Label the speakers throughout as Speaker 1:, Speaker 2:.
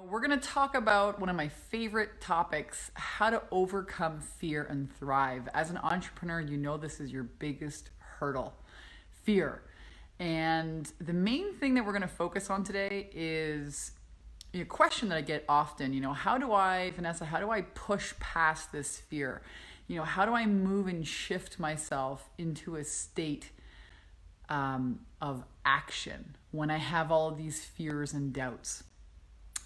Speaker 1: We're going to talk about one of my favorite topics, how to overcome fear and thrive. As an entrepreneur, you know this is your biggest hurdle, fear. And the main thing that we're going to focus on today is a question that I get often, Vanessa, how do I push past this fear? How do I move and shift myself into a state of action when I have all of these fears and doubts?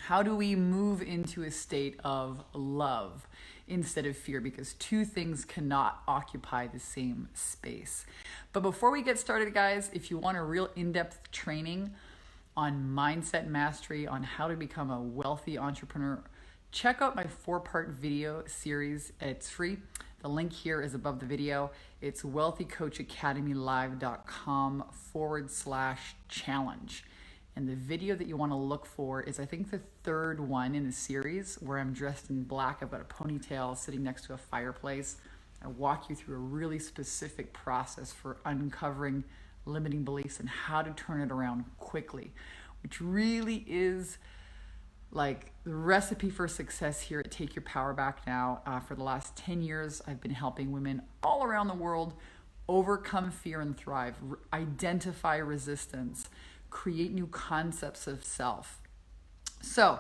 Speaker 1: How do we move into a state of love instead of fear? Because two things cannot occupy the same space. But before we get started, guys, if you want a real in-depth training on mindset mastery, on how to become a wealthy entrepreneur, check out my 4-part video series. It's free. The link here is above the video. It's wealthycoachacademylive.com/challenge. And the video that you want to look for is, I think, the third one in the series where I'm dressed in black. I've got a ponytail sitting next to a fireplace. I walk you through a really specific process for uncovering limiting beliefs and how to turn it around quickly, which really is like the recipe for success here at Take Your Power Back Now. For the last 10 years, I've been helping women all around the world overcome fear and thrive, identify resistance, create new concepts of self. So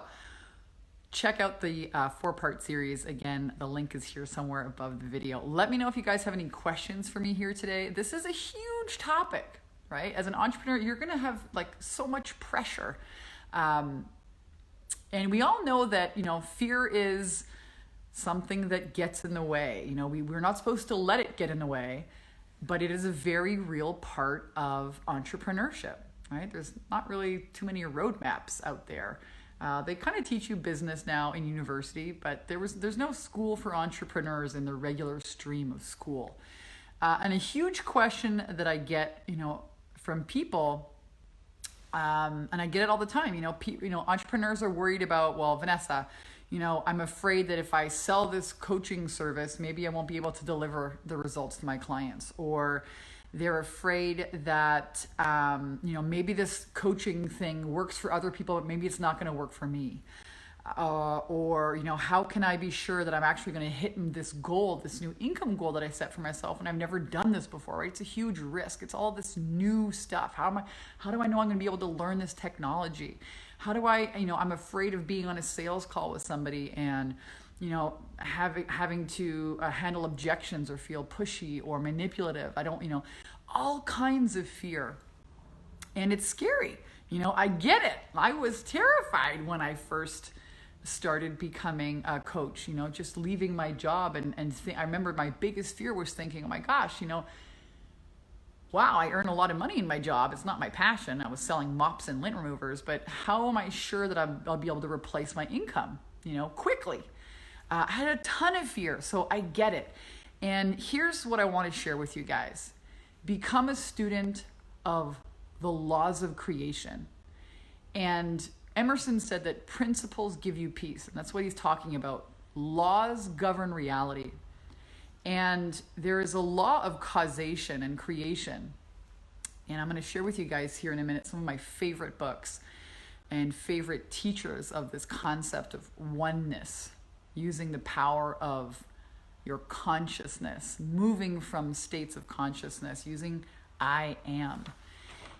Speaker 1: check out the 4-part series. Again, the link is here somewhere above the video. Let me know if you guys have any questions for me here today. This is a huge topic, right? As an entrepreneur, you're going to have so much pressure. And we all know that, fear is something that gets in the way. We're not supposed to let it get in the way, but it is a very real part of entrepreneurship. Right? There's not really too many roadmaps out there. They kind of teach you business now in university, but there's no school for entrepreneurs in the regular stream of school. And a huge question that I get, from people, and I get it all the time. Entrepreneurs are worried about, well, Vanessa, I'm afraid that if I sell this coaching service, maybe I won't be able to deliver the results to my clients, or they're afraid that, maybe this coaching thing works for other people, but maybe it's not going to work for me. Or how can I be sure that I'm actually going to hit this goal, this new income goal that I set for myself, and I've never done this before, right? It's a huge risk. It's all this new stuff. How do I know I'm going to be able to learn this technology? How do I, I'm afraid of being on a sales call with somebody and having to handle objections or feel pushy or manipulative. I don't, all kinds of fear. And it's scary. I get it. I was terrified when I first started becoming a coach, just leaving my job. I remember my biggest fear was thinking, oh my gosh, wow, I earn a lot of money in my job. It's not my passion. I was selling mops and lint removers, but how am I sure that I'll be able to replace my income, quickly? I had a ton of fear, so I get it. And here's what I want to share with you guys. Become a student of the laws of creation. And Emerson said that principles give you peace. And that's what he's talking about. Laws govern reality. And there is a law of causation and creation. And I'm going to share with you guys here in a minute some of my favorite books and favorite teachers of this concept of oneness, using the power of your consciousness, moving from states of consciousness, using I am.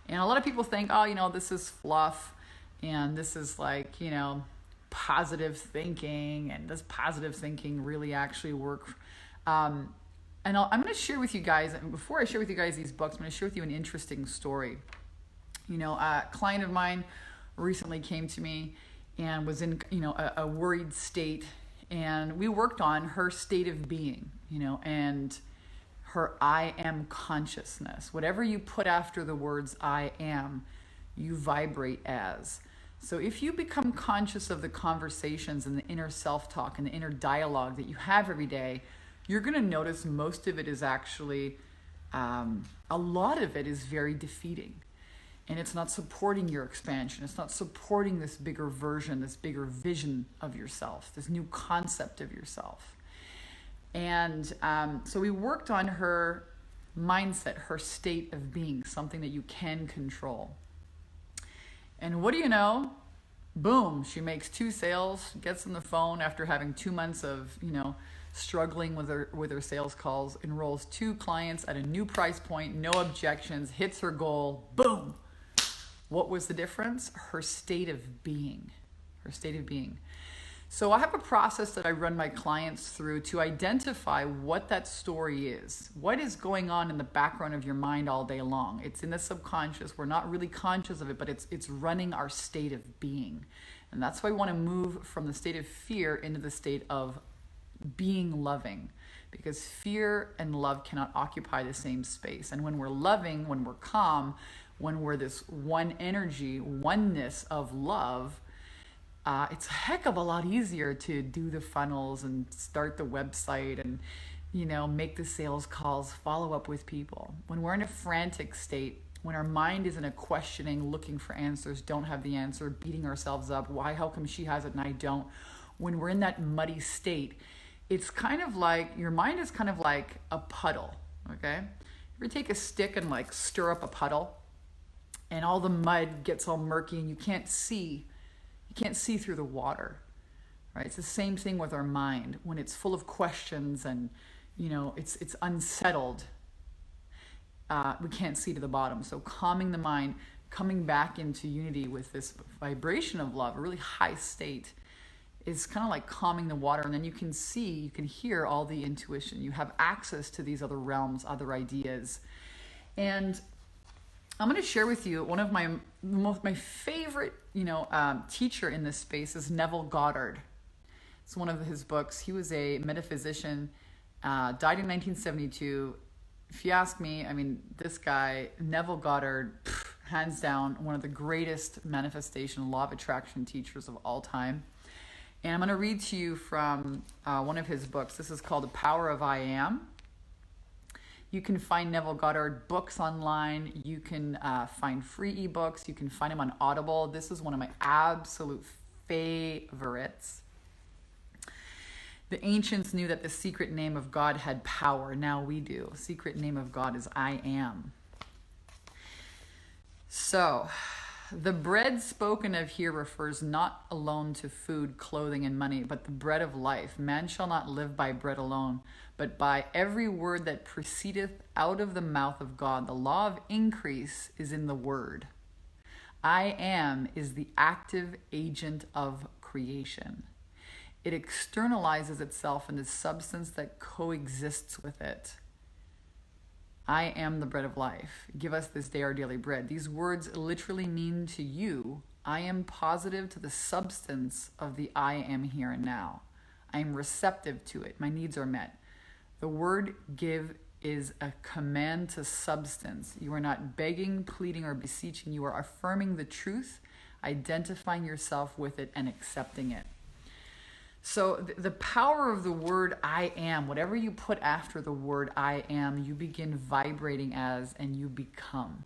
Speaker 1: And a lot of people think, this is fluff, and this is positive thinking, and does positive thinking really actually work? And I'm going to share with you guys, and before I share with you guys these books, I'm going to share with you an interesting story. A client of mine recently came to me and was in, a worried state. And we worked on her state of being, and her I am consciousness. Whatever you put after the words I am, you vibrate as. So if you become conscious of the conversations and the inner self-talk and the inner dialogue that you have every day, you're going to notice most of it is actually, a lot of it is very defeating. And it's not supporting your expansion. It's not supporting this bigger version, this bigger vision of yourself, this new concept of yourself. And so we worked on her mindset, her state of being, something that you can control. And what do you know? Boom, she makes 2 sales, gets on the phone after having 2 months of, struggling with her sales calls, enrolls 2 clients at a new price point, no objections, hits her goal. Boom. What was the difference? Her state of being. Her state of being. So I have a process that I run my clients through to identify what that story is. What is going on in the background of your mind all day long? It's in the subconscious. We're not really conscious of it, but it's running our state of being. And that's why we want to move from the state of fear into the state of being loving, because fear and love cannot occupy the same space. And when we're loving, when we're calm, when we're this one energy, oneness of love, it's a heck of a lot easier to do the funnels and start the website and, make the sales calls, follow up with people. When we're in a frantic state, when our mind is in a questioning, looking for answers, don't have the answer, beating ourselves up, why, how come she has it and I don't? When we're in that muddy state, it's kind of like, your mind is kind of like a puddle, okay? You ever take a stick and stir up a puddle and all the mud gets all murky and you can't see through the water, right? It's the same thing with our mind. When it's full of questions and, it's unsettled, we can't see to the bottom. So calming the mind, coming back into unity with this vibration of love, a really high state, is kind of like calming the water. And then you can hear all the intuition. You have access to these other realms, other ideas. And I'm going to share with you one of my favorite, teacher in this space is Neville Goddard. It's one of his books. He was a metaphysician, died in 1972. If you ask me, this guy, Neville Goddard, hands down, one of the greatest manifestation, law of attraction teachers of all time. And I'm going to read to you from one of his books. This is called The Power of I Am. You can find Neville Goddard books online. You can find free ebooks. You can find him on Audible. This is one of my absolute favorites. The ancients knew that the secret name of God had power. Now we do. Secret name of God is I Am. So, the bread spoken of here refers not alone to food, clothing, and money, but the bread of life. Man shall not live by bread alone, but by every word that proceedeth out of the mouth of God. The law of increase is in the word. I am is the active agent of creation. It externalizes itself in the substance that coexists with it. I am the bread of life. Give us this day our daily bread. These words literally mean to you, I am positive to the substance of the I am here and now. I am receptive to it. My needs are met. The word give is a command to substance. You are not begging, pleading, or beseeching. You are affirming the truth, identifying yourself with it, and accepting it. So the power of the word I am, whatever you put after the word I am, you begin vibrating as and you become.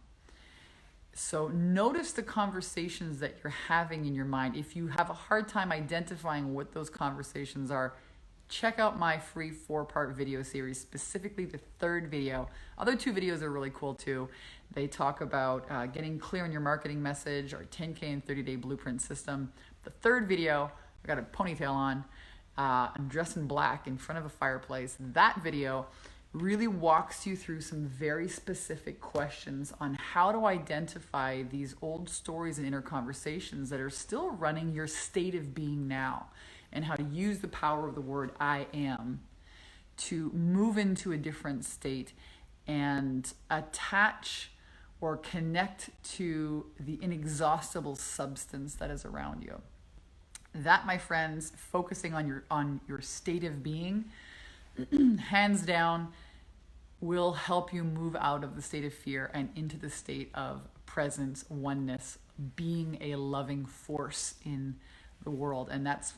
Speaker 1: So notice the conversations that you're having in your mind. If you have a hard time identifying what those conversations are, check out my free 4-part video series, specifically the 3rd video. Other 2 videos are really cool too. They talk about getting clear on your marketing message, or 10K and 30-day blueprint system. The 3rd video, I got a ponytail on, I'm dressed in black in front of a fireplace. That video really walks you through some very specific questions on how to identify these old stories and inner conversations that are still running your state of being now, and how to use the power of the word I am to move into a different state and attach or connect to the inexhaustible substance that is around you. That, my friends, focusing on your state of being, hands down, will help you move out of the state of fear and into the state of presence, oneness, being a loving force in the world. And that's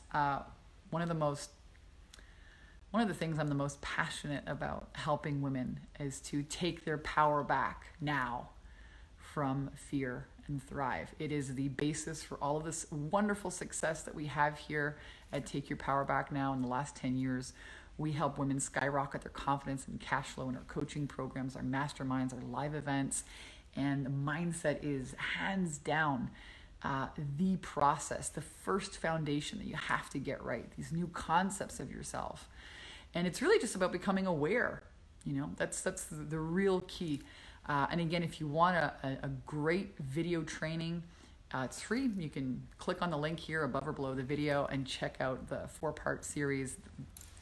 Speaker 1: one of the things I'm the most passionate about helping women, is to take their power back now from fear and thrive. It is the basis for all of this wonderful success that we have here at Take Your Power Back Now. In the last 10 years, we help women skyrocket their confidence and cash flow in our coaching programs, our masterminds, our live events. And the mindset is hands down the process, the first foundation that you have to get right, these new concepts of yourself. And it's really just about becoming aware. That's the real key. And again, if you want a great video training, it's free. You can click on the link here above or below the video and check out the 4-part series.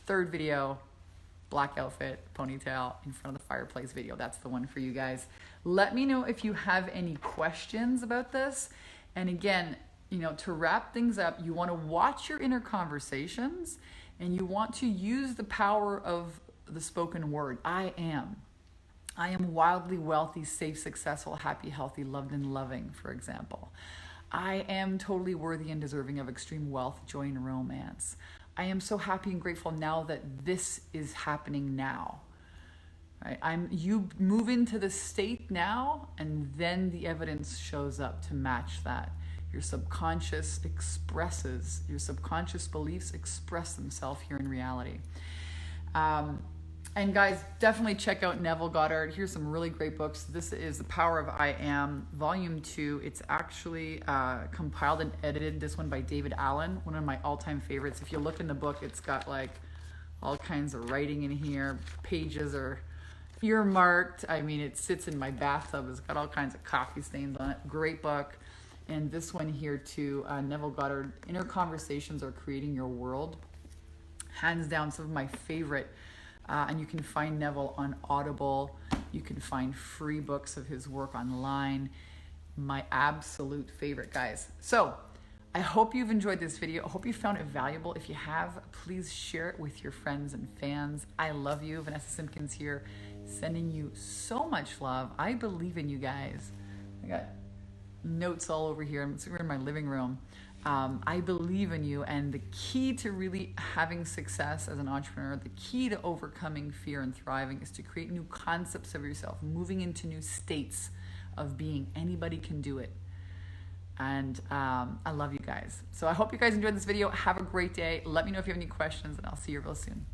Speaker 1: Third video, black outfit, ponytail in front of the fireplace video. That's the one for you guys. Let me know if you have any questions about this. And again, to wrap things up, you want to watch your inner conversations and you want to use the power of the spoken word. I am wildly wealthy, safe, successful, happy, healthy, loved, and loving, for example. I am totally worthy and deserving of extreme wealth, joy, and romance. I am so happy and grateful now that this is happening now. Right? You move into the state now, and then the evidence shows up to match that. Your subconscious your subconscious beliefs express themselves here in reality. And guys, definitely check out Neville Goddard. Here's some really great books. This is The Power of I Am, Volume 2. It's actually compiled and edited, this one by David Allen, one of my all-time favorites. If you look in the book, it's got like all kinds of writing in here. Pages are earmarked. I mean, it sits in my bathtub. It's got all kinds of coffee stains on it. Great book. And this one here too, Neville Goddard, Inner Conversations Are Creating Your World. Hands down, some of my favorite. And you can find Neville on Audible. You can find free books of his work online. My absolute favorite, guys. So I hope you've enjoyed this video. I hope you found it valuable. If you have, please share it with your friends and fans. I love you. Vanessa Simpkins here, sending you so much love. I believe in you guys. I got notes all over here. I'm sitting in my living room. I believe in you, and the key to really having success as an entrepreneur, the key to overcoming fear and thriving is to create new concepts of yourself, moving into new states of being. Anybody can do it. And I love you guys. So I hope you guys enjoyed this video. Have a great day. Let me know if you have any questions, and I'll see you real soon.